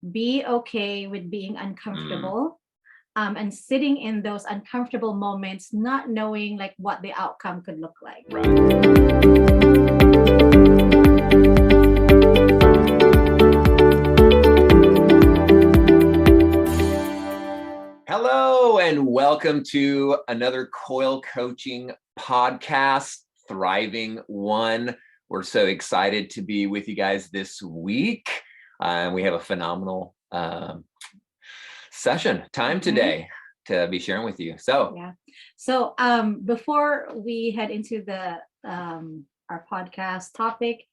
be okay with being uncomfortable, and sitting in those uncomfortable moments, not knowing like what the outcome could look like. Hello, and welcome to another Coil Coaching podcast, Thriving One. We're so excited to be with you guys this week. We have a phenomenal session time today to be sharing with you. So before we head into the our podcast topic,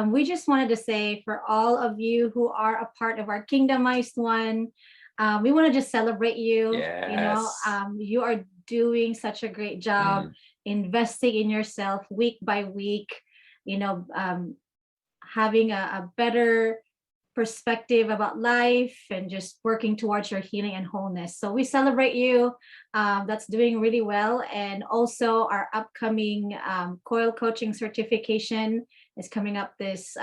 we just wanted to say for all of you who are a part of our Kingdomized One, we want to just celebrate you. Yes. You are doing such a great job investing in yourself week by week, having a better perspective about life and just working towards your healing and wholeness. So we celebrate you. That's doing really well. And also our upcoming Coil Coaching certification is coming up this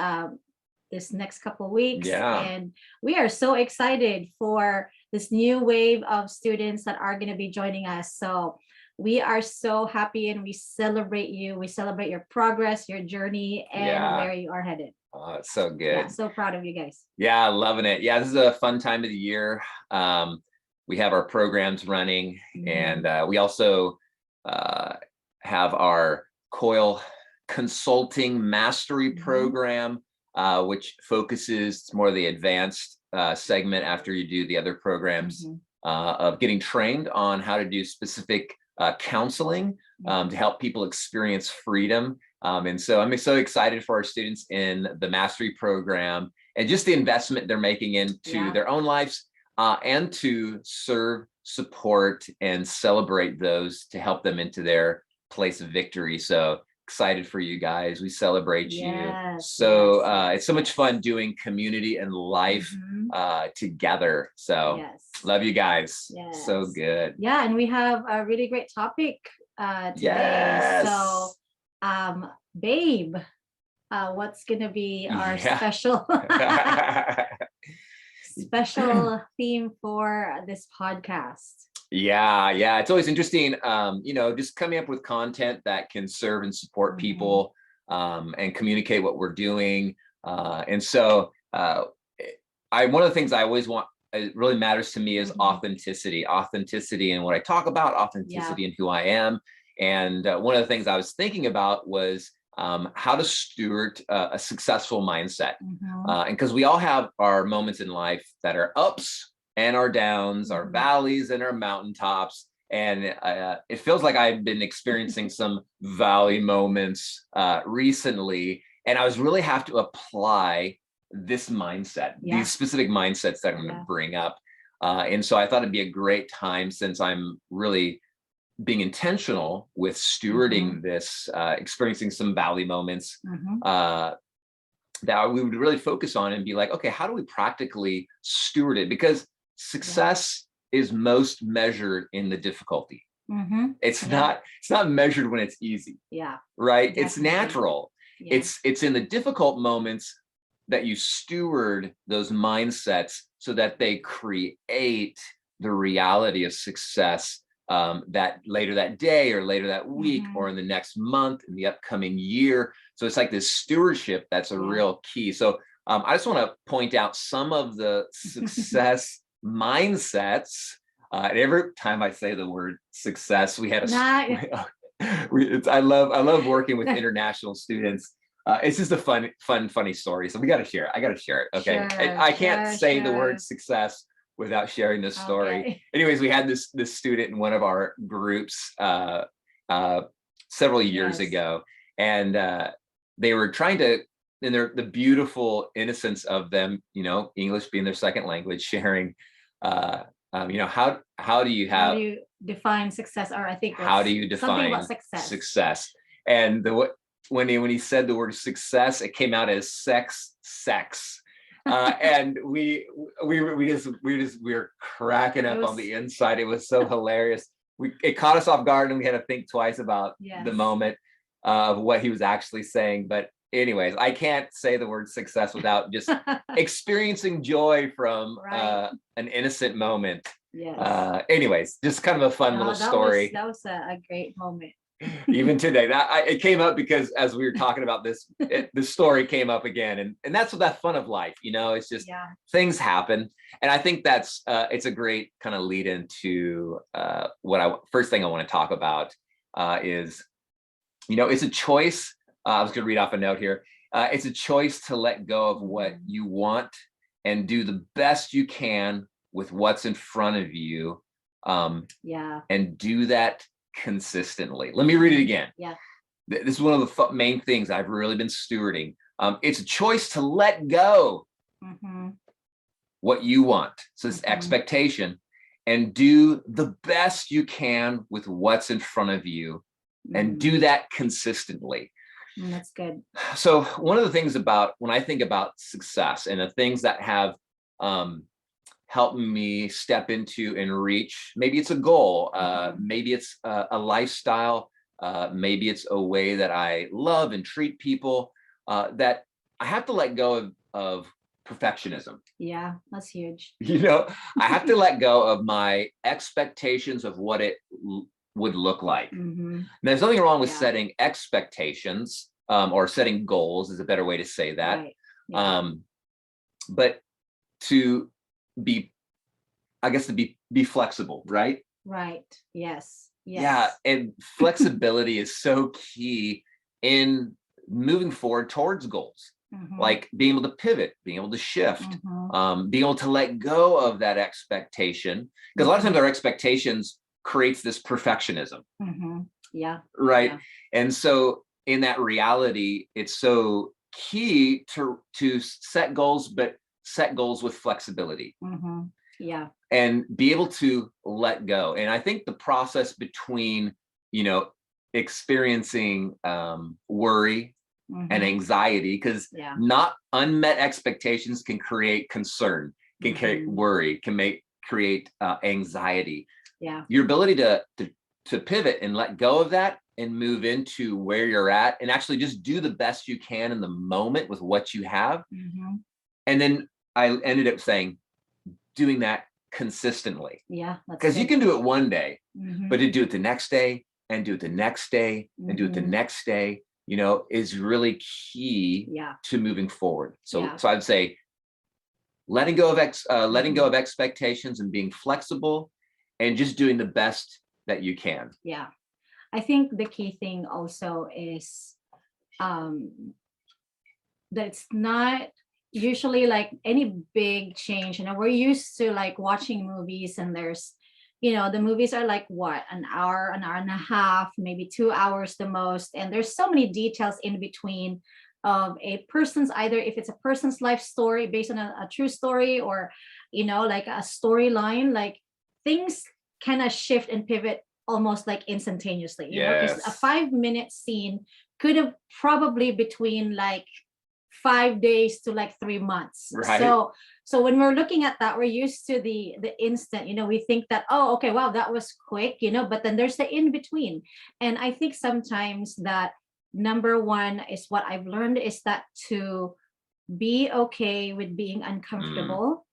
next couple of weeks. And we are so excited for this new wave of students that are going to be joining us. So we are so happy and we celebrate you. We celebrate your progress, your journey, and where you are headed. Oh, it's so good. Yeah, so proud of you guys. Yeah, loving it. Yeah, this is a fun time of the year. We have our programs running, and we also have our Coil Consulting Mastery Program, which focuses more the advanced segment after you do the other programs of getting trained on how to do specific counseling to help people experience freedom. And so I'm so excited for our students in the mastery program and just the investment they're making into their own lives and to serve, support, and celebrate those to help them into their place of victory. So excited for you guys. We celebrate you. So it's so much fun doing community and life together. So love you guys. So good. Yeah, and we have a really great topic today. So babe, what's gonna be our special theme for this podcast? Yeah, it's always interesting, just coming up with content that can serve and support people and communicate what we're doing. And so one of the things I always want, it really matters to me, is authenticity in what I talk about, authenticity in who I am. And one of the things I was thinking about was how to steward a successful mindset. And because we all have our moments in life that are ups and our downs, our valleys and our mountaintops. And it feels like I've been experiencing some valley moments recently. And I was really have to apply this mindset, these specific mindsets that I'm going to bring up. And so I thought it'd be a great time, since I'm really being intentional with stewarding this, experiencing some valley moments that we would really focus on and be like, okay, how do we practically steward it? Because success is most measured in the difficulty. It's not measured when it's easy. Right. Definitely. It's natural. It's in the difficult moments that you steward those mindsets so that they create the reality of success that later that day or later that week or in the next month, in the upcoming year. So it's like this stewardship that's a real key. So I just want to point out some of the success mindsets. Every time I say the word success, we had I love working with international students. It's just a funny story. So we got to share it. I got to share it. Okay. I can't say the word success without sharing this story. Anyways, we had this student in one of our groups several years ago, and they were trying to, in the beautiful innocence of them, English being their second language, sharing, how do you define success? Or I think how do you define success? And when he said the word success, it came out as sex. And we were cracking up on the inside. It was so hilarious. It caught us off guard, and we had to think twice about the moment of what he was actually saying. But anyways, I can't say the word success without just experiencing joy from an innocent moment. Yes. Anyways, just kind of a fun little story. That was a great moment. Even today, it came up because as we were talking about this, the story came up again, and that's what that fun of life, it's just things happen, and I think that's it's a great kind of lead into first thing I want to talk about is, it's a choice. I was going to read off a note here. It's a choice to let go of what you want and do the best you can with what's in front of you. And do that consistently. Let me read it again. This is one of the main things I've really been stewarding. It's a choice to let go what you want. So it's expectation, and do the best you can with what's in front of you, and do that consistently. That's good. So one of the things about when I think about success and the things that have helped me step into and reach, maybe it's a goal, maybe it's a lifestyle, maybe it's a way that I love and treat people, that I have to let go of perfectionism. Yeah, that's huge. I have to let go of my expectations of what it would look like. There's nothing wrong with setting expectations, or setting goals is a better way to say that. But to be, I guess, to be flexible, right? Right. Yes. Yeah. And flexibility is so key in moving forward towards goals. Like being able to pivot, being able to shift, being able to let go of that expectation. Because a lot of times our expectations creates this perfectionism. Yeah. Right. Yeah. And so in that reality, it's so key to set goals, but set goals with flexibility. Yeah. And be able to let go. And I think the process between, experiencing worry and anxiety, because not unmet expectations can create concern, can create worry, can create anxiety. Yeah. Your ability to pivot and let go of that and move into where you're at and actually just do the best you can in the moment with what you have. And then I ended up saying, doing that consistently. Yeah. Because you can do it one day, but to do it the next day and do it the next day and do it the next day, is really key to moving forward. So I'd say letting go of expectations and being flexible and just doing the best that you can. Yeah. I think the key thing also is that it's not usually like any big change. We're used to like watching movies, and there's, the movies are like what, an hour and a half, maybe 2 hours the most. And there's so many details in between of a person's, either if it's a person's life story based on a true story, or, like a storyline, like things kind of shift and pivot almost like instantaneously, because a 5-minute scene could have probably between like 5 days to like 3 months. Right. So when we're looking at that, we're used to the instant, we think that, oh, okay, wow, that was quick, but then there's the in between. And I think sometimes that number one is what I've learned is that to be okay with being uncomfortable.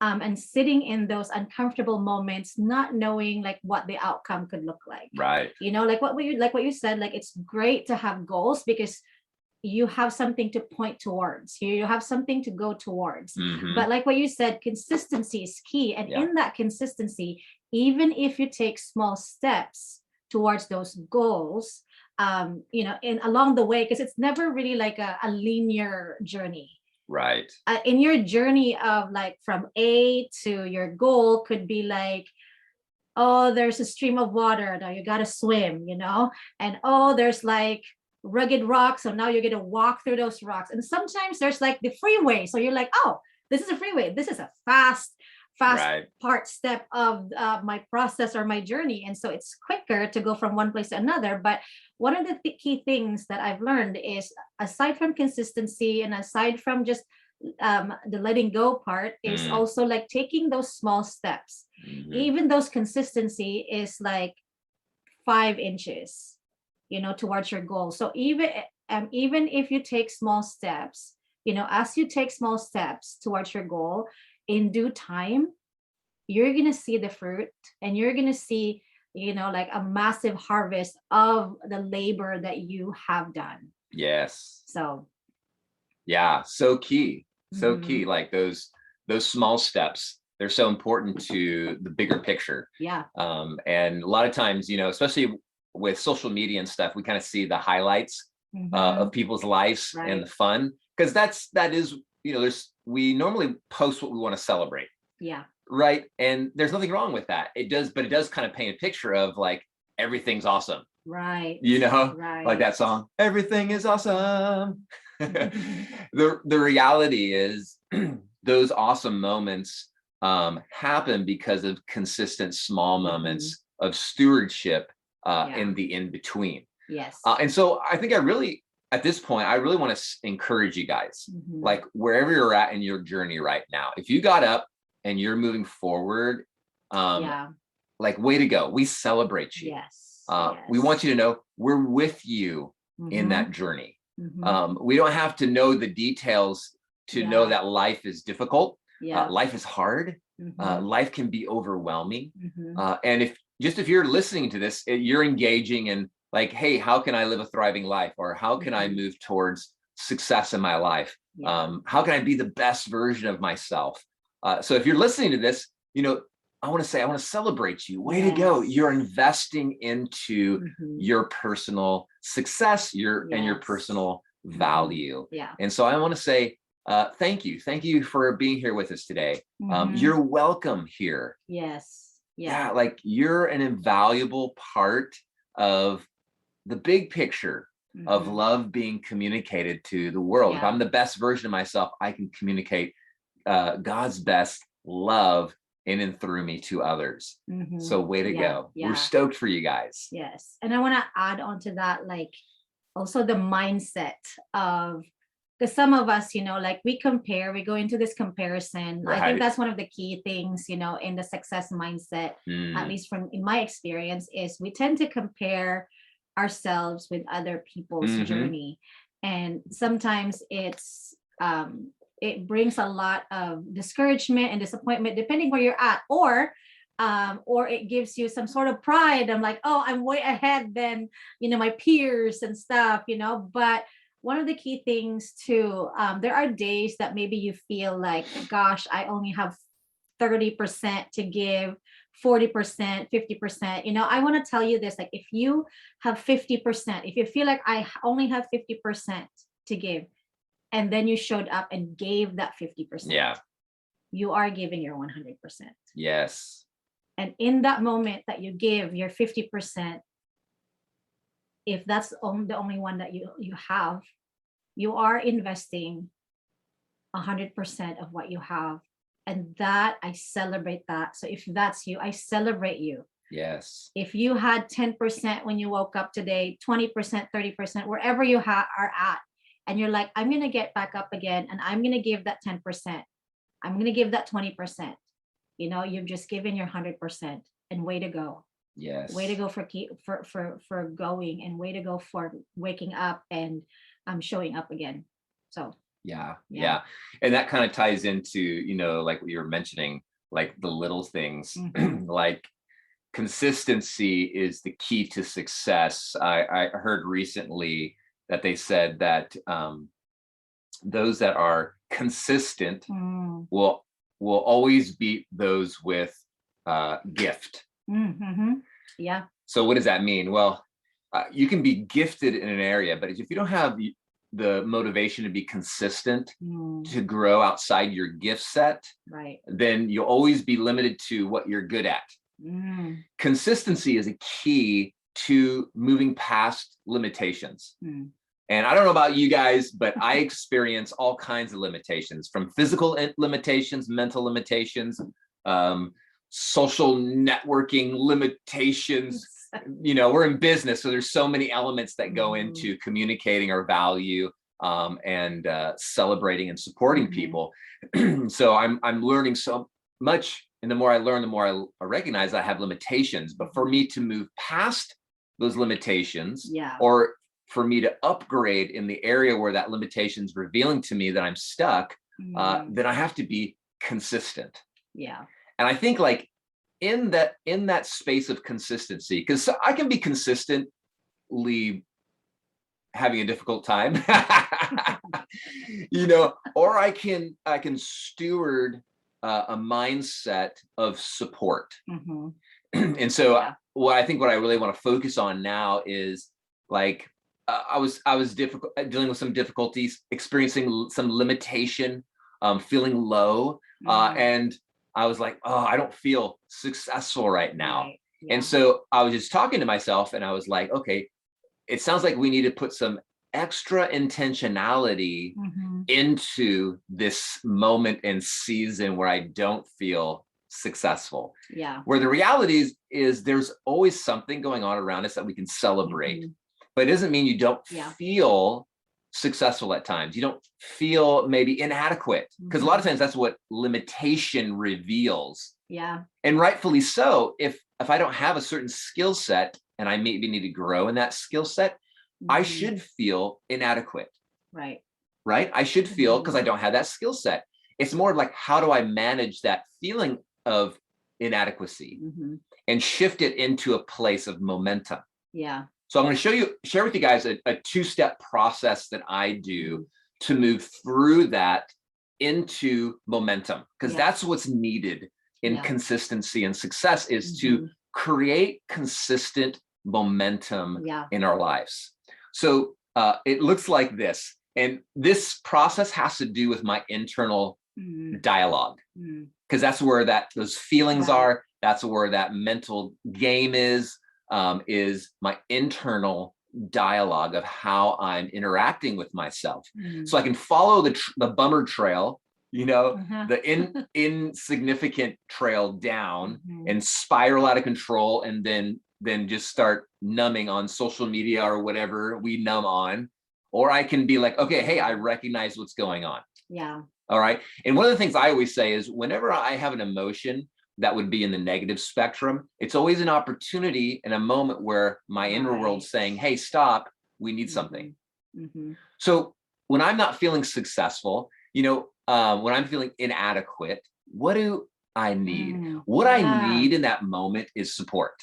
And sitting in those uncomfortable moments, not knowing like what the outcome could look like. Right. Like what you said, like it's great to have goals because you have something to point towards. You have something to go towards. But like what you said, consistency is key. And in that consistency, even if you take small steps towards those goals, in along the way, because it's never really like a linear journey. Right. In your journey of like from A to your goal could be like, oh, there's a stream of water, now you got to swim, and oh, there's like rugged rocks, so now you're going to walk through those rocks. And sometimes there's like the freeway, so you're like, oh, this is a freeway, this is a fast part step of my process or my journey, and so it's quicker to go from one place to another. But one of the key things that I've learned is, aside from consistency and aside from just the letting go part, is also like taking those small steps. Even those consistency is like 5 inches, towards your goal. So even even if you take small steps, as you take small steps towards your goal, in due time, you're going to see the fruit, and you're going to see, like a massive harvest of the labor that you have done. Yes. So yeah, so key. So key. Mhm. Like those small steps, they're so important to the bigger picture. Yeah. And a lot of times, especially with social media and stuff, we kind of see the highlights of people's lives and Right. the fun, because that is, we normally post what we want to celebrate. Yeah. Right. And there's nothing wrong with that. It does kind of paint a picture of like everything's awesome. Right. Like that song, everything is awesome. The reality is those awesome moments happen because of consistent small moments of stewardship in the in between. Yes. And so I think at this point, I really want to encourage you guys, like wherever you're at in your journey right now, if you got up and you're moving forward, like, way to go. We celebrate you. Yes. We want you to know we're with you in that journey. We don't have to know the details to know that life is difficult. Life is hard. Life can be overwhelming. And if you're listening to this, you're engaging in like, hey, how can I live a thriving life? Or how can I move towards success in my life? How can I be the best version of myself? So if you're listening to this, I want to celebrate you. Way to go. You're investing into your personal success, and your personal value. And so I want to say, thank you. Thank you for being here with us today. You're welcome here. Yes. Yeah. Like, you're an invaluable part of the big picture of love being communicated to the world. If I'm the best version of myself, I can communicate God's best love in and through me to others. So way to go. We're stoked for you guys. Yes. And I want to add on to that, like, also the mindset of, because some of us, like we go into this comparison. Right. I think that's one of the key things, in the success mindset, at least in my experience, is we tend to compare ourselves with other people's journey. And sometimes it brings a lot of discouragement and disappointment, depending where you're at, or it gives you some sort of pride. I'm like, oh, I'm way ahead than, my peers and stuff, but one of the key things too, there are days that maybe you feel like, gosh, I only have 30% to give, 40%, 50%. I want to tell you this, like, if you have 50%, if you feel like I only have 50% to give, and then you showed up and gave that 50%, you are giving your 100%. Yes. And in that moment that you give your 50%, if that's the only one that you have, you are investing 100% of what you have. And that, I celebrate that. So if that's you, I celebrate you. Yes. If you had 10% when you woke up today, 20%, 30%, wherever you are at, and you're like, I'm going to get back up again, and I'm going to give that 10%. I'm going to give that 20%. You've just given your 100%, and way to go. Yes. Way to go for going, and way to go for waking up and showing up again. So yeah. And that kind of ties into, like what you were mentioning, like the little things, like consistency is the key to success. I heard recently that they said that those that are consistent will always beat those with gift. Yeah. So what does that mean? Well, you can be gifted in an area, but if you don't have the motivation to be consistent, to grow outside your gift set, right, then you'll always be limited to what you're good at. Consistency is a key to moving past limitations. And I don't know about you guys, but I experience all kinds of limitations, from physical limitations, mental limitations, social networking limitations. We're in business, so there's so many elements that go into communicating our value and celebrating and supporting people. So I'm learning so much, and the more I learn, the more I recognize I have limitations. But for me to move past those limitations, or for me to upgrade in the area where that limitation is revealing to me that I'm stuck, then I have to be consistent. Yeah. And I think like in that space of consistency, because I can be consistently having a difficult time, or I can steward a mindset of support. And so what I really want to focus on now is like, I was dealing with some difficulties, experiencing some limitation, feeling low, and I was like, oh, I don't feel successful right now. Right. Yeah. And so I was just talking to myself, and I was like, okay, it sounds like we need to put some extra intentionality into this moment and season where I don't feel successful. Yeah. Where the reality is there's always something going on around us that we can celebrate. But it doesn't mean you don't feel successful at times. You don't feel maybe inadequate, because a lot of times that's what limitation reveals. Yeah. And rightfully so. If I don't have a certain skill set and I maybe need to grow in that skill set, I should feel inadequate. Right. Right? I should feel, because I don't have that skill set. It's more like, how do I manage that feeling of inadequacy and shift it into a place of momentum? Yeah. So I'm going to share with you guys a two-step process that I do to move through that into momentum, because that's what's needed in consistency and success, is to create consistent momentum in our lives. So it looks like this, and this process has to do with my internal dialogue, because that's where those feelings are. That's where that mental game is my internal dialogue of how I'm interacting with myself. So I can follow the bummer trail, the insignificant trail down and spiral out of control, and then just start numbing on social media or whatever we numb on. Or I can be like, okay, hey, I recognize what's going on. Yeah. All right. And one of the things I always say is, whenever I have an emotion that would be in the negative spectrum, it's always an opportunity and a moment where my inner world's saying, hey, stop, we need something. So when I'm not feeling successful, when I'm feeling inadequate, what do I need? What I need in that moment is support.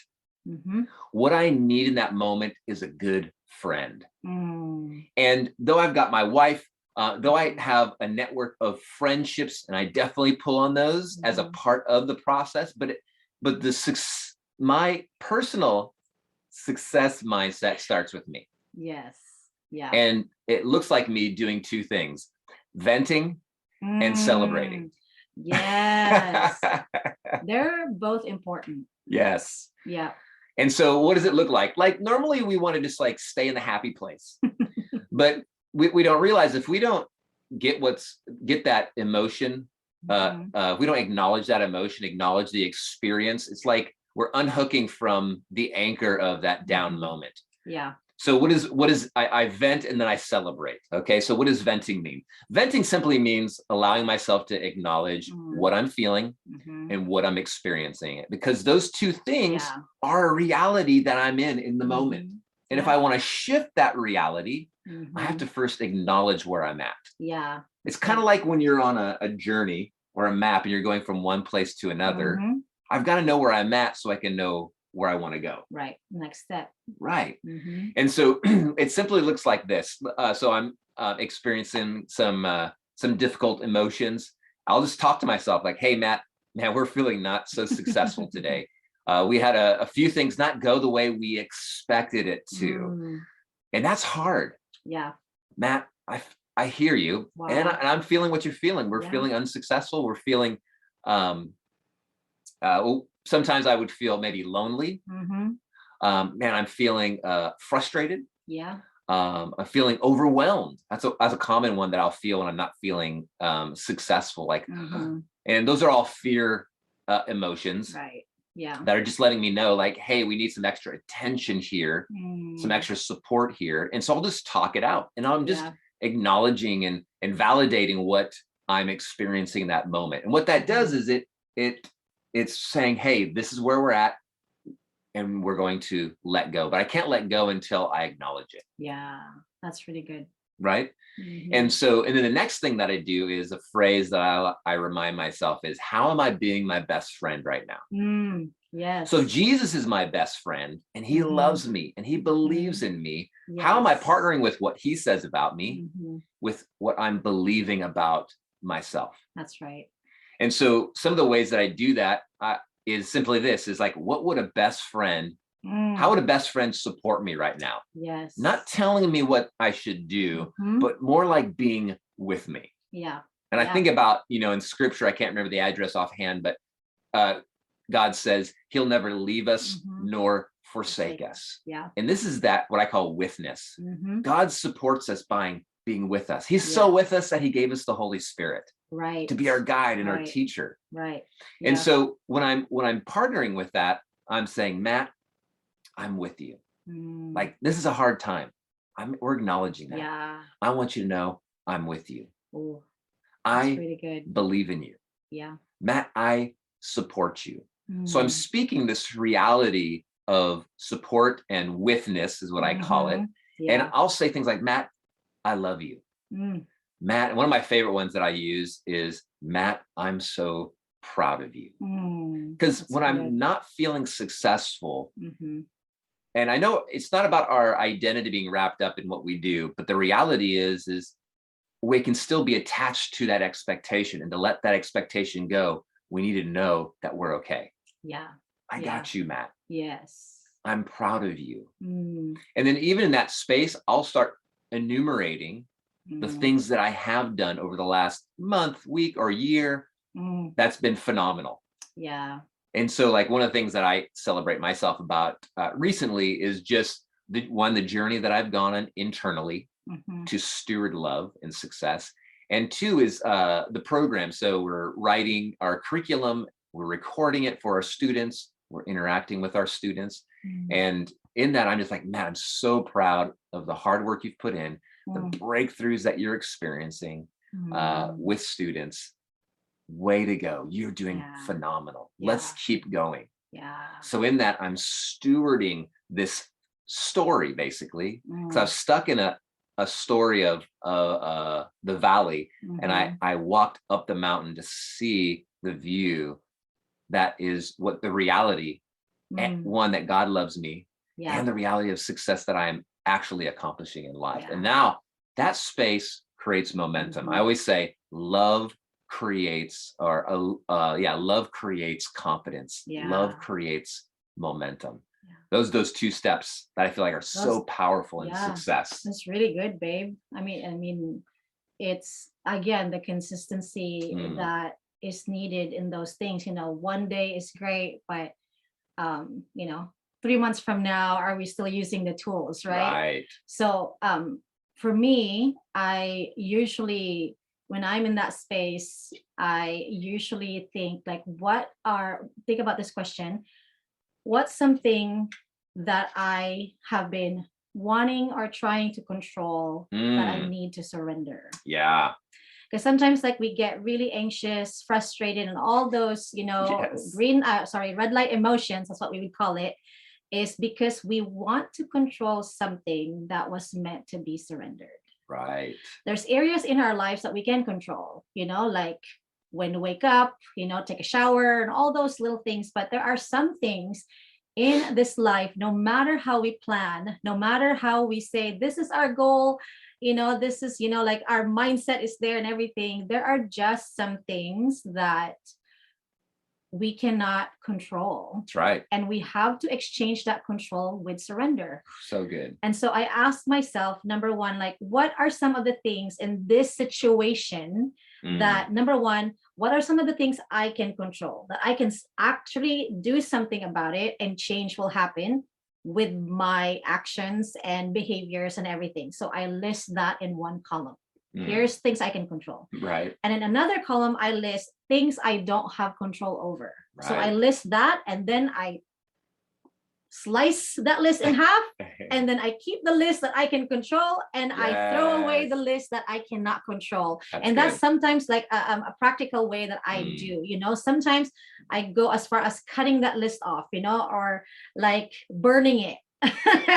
What I need in that moment is a good friend. And though I've got my wife, though I have a network of friendships, and I definitely pull on those as a part of the process, but my personal success mindset starts with me. Yes. Yeah. And it looks like me doing two things: venting and celebrating. Yes. They're both important. Yes. Yeah. And so what does it look like? Like, normally we want to just like stay in the happy place, but we don't realize, if we don't get that emotion, we don't acknowledge that emotion, acknowledge the experience, it's like we're unhooking from the anchor of that down moment. Yeah. So what is I vent and then I celebrate. Okay. So what does venting mean? Venting simply means allowing myself to acknowledge what I'm feeling and what I'm experiencing, because those two things are a reality that I'm in the moment. And if I want to shift that reality, I have to first acknowledge where I'm at. Yeah. It's kind of like when you're on a journey or a map and you're going from one place to another. I've got to know where I'm at so I can know where I want to go. Right. Next step. Right. And so it simply looks like this. So I'm experiencing some difficult emotions. I'll just talk to myself like, hey, Matt, man, we're feeling not so successful today. We had a few things not go the way we expected it to. And that's hard. Yeah. Matt, I hear you. Wow. And I'm feeling what you're feeling. We're feeling unsuccessful. We're feeling, sometimes I would feel maybe lonely. Man, I'm feeling frustrated. Yeah. I'm feeling overwhelmed. That's a common one that I'll feel when I'm not feeling successful. Like, and those are all fear emotions. Right. Yeah. That are just letting me know, like, hey, we need some extra attention here, some extra support here. And so I'll just talk it out, and I'm just acknowledging and validating what I'm experiencing in that moment. And what that does is it's saying, hey, this is where we're at. and we're going to let go. But I can't let go until I acknowledge it. Yeah, that's really good. Right. Mm-hmm. And so, and then the next thing that I do is a phrase that I remind myself is, how am I being my best friend right now? Yes. So Jesus is my best friend, and he loves me and he believes in me. Yes. How am I partnering with what he says about me with what I'm believing about myself? That's right. And so some of the ways that I do that is simply this, is like, what would a best friend, how would a best friend support me right now? Yes. Not telling me what I should do, but more like being with me. Yeah. And I think about, in scripture, I can't remember the address offhand, but God says he'll never leave us nor forsake us. Yeah. And this is that what I call witness. God supports us by being with us. He's so with us that he gave us the Holy Spirit. Right. To be our guide and our teacher. Right. Yeah. And so when I'm partnering with that, I'm saying, Matt, I'm with you. Like, this is a hard time. We're acknowledging that. Yeah. I want you to know I'm with you. Ooh, I pretty good. Believe in you. Yeah. Matt, I support you. So I'm speaking this reality of support and witness is what I call it. Yeah. And I'll say things like, Matt, I love you. Matt, one of my favorite ones that I use is, Matt, I'm so proud of you. Because when I'm not feeling successful, and I know it's not about our identity being wrapped up in what we do, but the reality is we can still be attached to that expectation, and to let that expectation go, we need to know that we're okay. Yeah. I got you, Matt. Yes. I'm proud of you. And then even in that space, I'll start enumerating the things that I have done over the last month, week, or year that's been phenomenal. Yeah. And so, like, one of the things that I celebrate myself about recently is just the journey that I've gone on internally to steward love and success. And two is the program. So we're writing our curriculum, we're recording it for our students, we're interacting with our students. And in that, I'm just like, man, I'm so proud of the hard work you've put in, the breakthroughs that you're experiencing with students. Way to go. You're doing phenomenal. Let's keep going. Yeah. So in that, I'm stewarding this story, basically, because I was stuck in a story of the valley, and I walked up the mountain to see the view that is what the reality, one, that God loves me, and the reality of success that I am actually accomplishing in life. And now that space creates momentum. I always say love creates, love creates confidence. Love creates momentum. Those two steps that I feel like are so powerful in success. That's really good, babe. I mean, it's, again, the consistency that is needed in those things. One day is great, but 3 months from now, are we still using the tools, right? Right. So for me, I usually, when I'm in that space, I usually think like, think about this question. What's something that I have been wanting or trying to control that I need to surrender? Yeah. Because sometimes, like, we get really anxious, frustrated, and all those, red light emotions, that's what we would call it, is because we want to control something that was meant to be surrendered. Right. There's areas in our lives that we can control, like when to wake up, take a shower, and all those little things. But there are some things in this life, no matter how we plan, no matter how we say, this is our goal, this is, like, our mindset is there and everything, there are just some things that we cannot control. That's right. And we have to exchange that control with surrender. So good. And so I asked myself, number one, like, what are some of the things in this situation that, number one, what are some of the things I can control, that I can actually do something about it and change will happen with my actions and behaviors and everything. So I list that in one column. Here's things I can control. Right. And in another column, I list things I don't have control over. Right. So I list that, and then I slice that list in half, and then I keep the list that I can control, and I throw away the list that I cannot control. That's sometimes like a practical way that I do, sometimes I go as far as cutting that list off, or like burning it,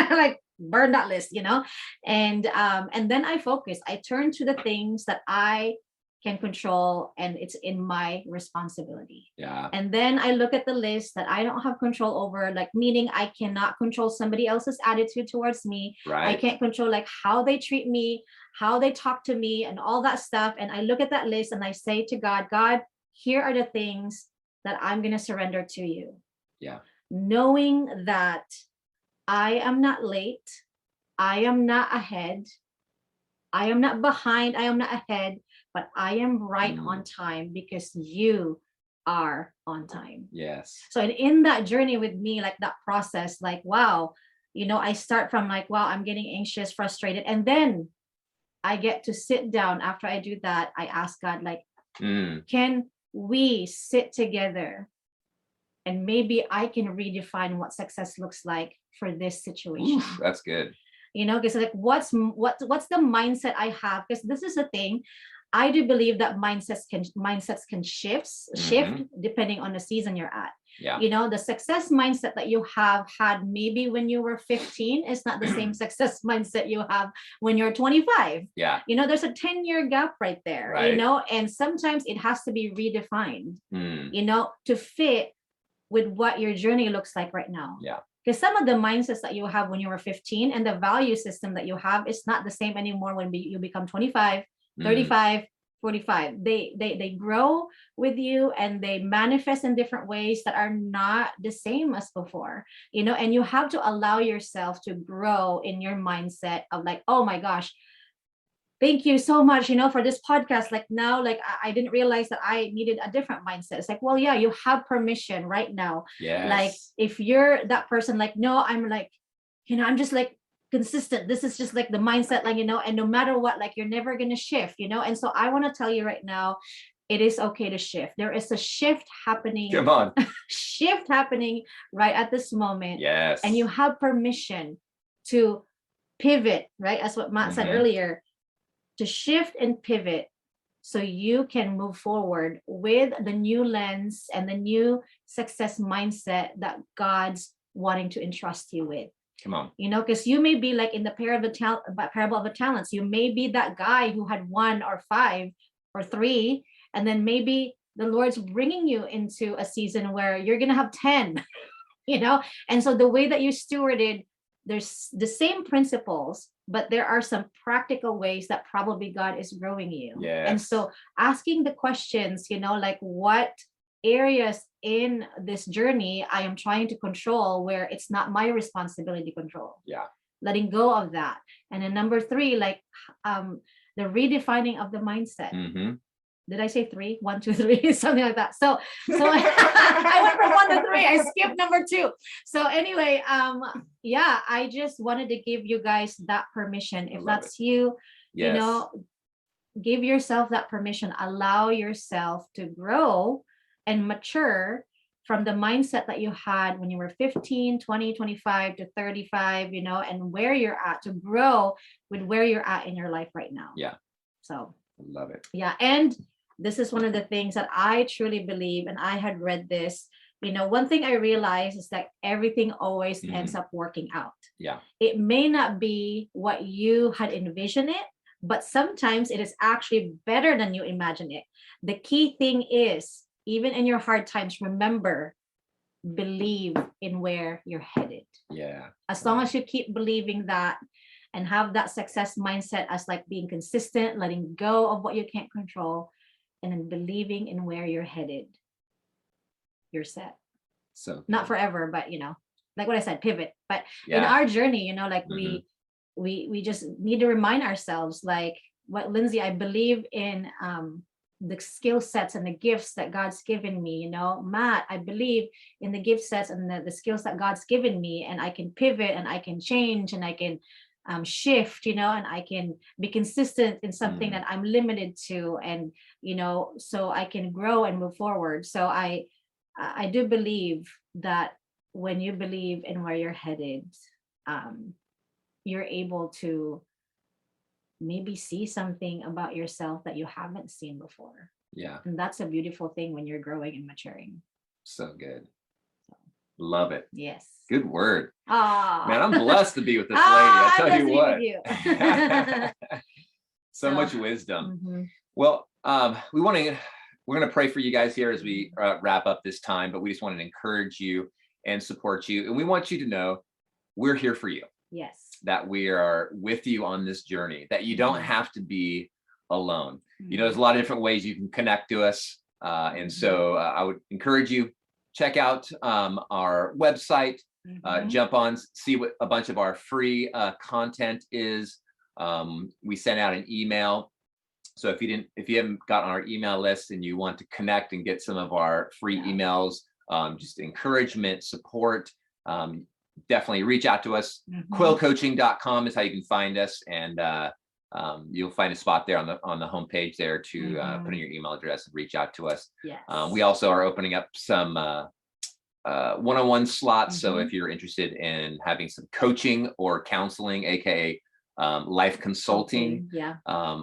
like burn that list, and then I focus, I turn to the things that I can control, and it's in my responsibility. And then I look at the list that I don't have control over, like meaning I cannot control somebody else's attitude towards me. I can't control like how they treat me, how they talk to me, and all that stuff. And I look at that list and I say to God, here are the things that I'm going to surrender to you. Knowing that I am not late, I am not ahead, I am not behind, I am not ahead, but I am right on time because you are on time. So in that journey with me, like that process, like, wow, I start from like, wow, I'm getting anxious, frustrated. And then I get to sit down after I do that. I ask God, like, can we sit together and maybe I can redefine what success looks like for this situation? Oof, that's good. Because like what's the mindset I have? Because this is the thing. I do believe that mindsets can shift depending on the season you're at. The success mindset that you have had maybe when you were 15 is not the same success mindset you have when you're 25. There's a 10-year gap right there, and sometimes it has to be redefined, to fit with what your journey looks like right now. Because some of the mindsets that you have when you were 15 and the value system that you have is not the same anymore when you become 25, 35, 45. They grow with you and they manifest in different ways that are not the same as before, and you have to allow yourself to grow in your mindset of like, oh my gosh, thank you so much, for this podcast. Like now, like I didn't realize that I needed a different mindset. It's like, well, yeah, you have permission right now. Like if you're that person, like, no, I'm like, I'm just like consistent. This is just like the mindset, like, and no matter what, like you're never going to shift, and so I want to tell you right now, it is okay to shift. There is a shift happening. Come on. Shift happening right at this moment. And you have permission to pivot, right? As what Matt said earlier, to shift and pivot so you can move forward with the new lens and the new success mindset that God's wanting to entrust you with. Come on. Because you may be like in the parable of the talents, you may be that guy who had 1 or 5 or 3, and then maybe the Lord's bringing you into a season where you're going to have 10, and so the way that you stewarded, there's the same principles, but there are some practical ways that probably God is growing you. And so asking the questions, like what areas in this journey I am trying to control where it's not my responsibility to control. Letting go of that. And then number 3, like the redefining of the mindset. Did I say 3? 1, 2, 3, something like that. So I went from 1 to 3. I skipped number 2. So anyway, I just wanted to give you guys that permission. If that's you, give yourself that permission. Allow yourself to grow and mature from the mindset that you had when you were 15, 20, 25 to 35, and where you're at, to grow with where you're at in your life right now. So I love it. And this is one of the things that I truly believe, and I had read this, one thing I realized is that everything always ends up working out. It may not be what you had envisioned it, but sometimes it is actually better than you imagine it. The key thing is, even in your hard times, remember, believe in where you're headed. As long as you keep believing that and have that success mindset as like being consistent, letting go of what you can't control, and then believing in where you're headed, you're set. So not forever, but like what I said, pivot. But in our journey, like we just need to remind ourselves, like what Lindsay, I believe in the skill sets and the gifts that God's given me. Matt, I believe in the gift sets and the skills that God's given me, and I can pivot and I can change and I can shift, and I can be consistent in something that I'm limited to, and so I can grow and move forward. So I do believe that when you believe in where you're headed, you're able to maybe see something about yourself that you haven't seen before. Yeah. And that's a beautiful thing when you're growing and maturing. So good. Love it. Yes. Good word. Oh man, I'm blessed to be with this lady. I tell you what. So much wisdom. Mm-hmm. Well, we're going to pray for you guys here as we wrap up this time, but we just wanted to encourage you and support you. And we want you to know we're here for you. Yes. That we are with you on this journey, that you don't have to be alone. You know, there's a lot of different ways you can connect to us. And so I would encourage you, check out our website, jump on, see what a bunch of our free content is. We sent out an email. So if you haven't gotten our email list and you want to connect and get some of our free emails, just encouragement, support, definitely reach out to us. Quillcoaching.com is how you can find us, and you'll find a spot there on the homepage there to put in your email address and reach out to us. Yes. We also are opening up some one-on-one slots. So if you're interested in having some coaching or counseling, aka life consulting,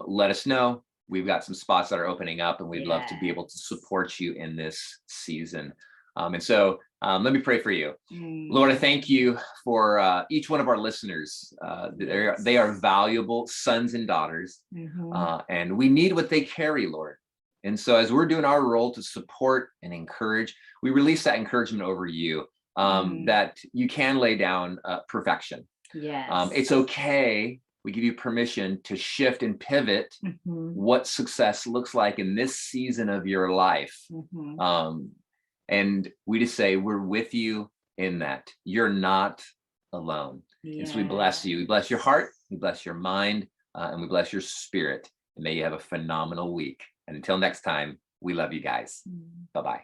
let us know. We've got some spots that are opening up, and we'd love to be able to support you in this season. And so let me pray for you. Lord, I thank you for each one of our listeners. They are valuable sons and daughters, and we need what they carry, Lord. And so as we're doing our role to support and encourage, we release that encouragement over you, that you can lay down perfection. Yes. It's okay. We give you permission to shift and pivot what success looks like in this season of your life. And we just say, we're with you in that. You're not alone. And so we bless you. We bless your heart. We bless your mind. And we bless your spirit. And may you have a phenomenal week. And until next time, we love you guys. Bye-bye.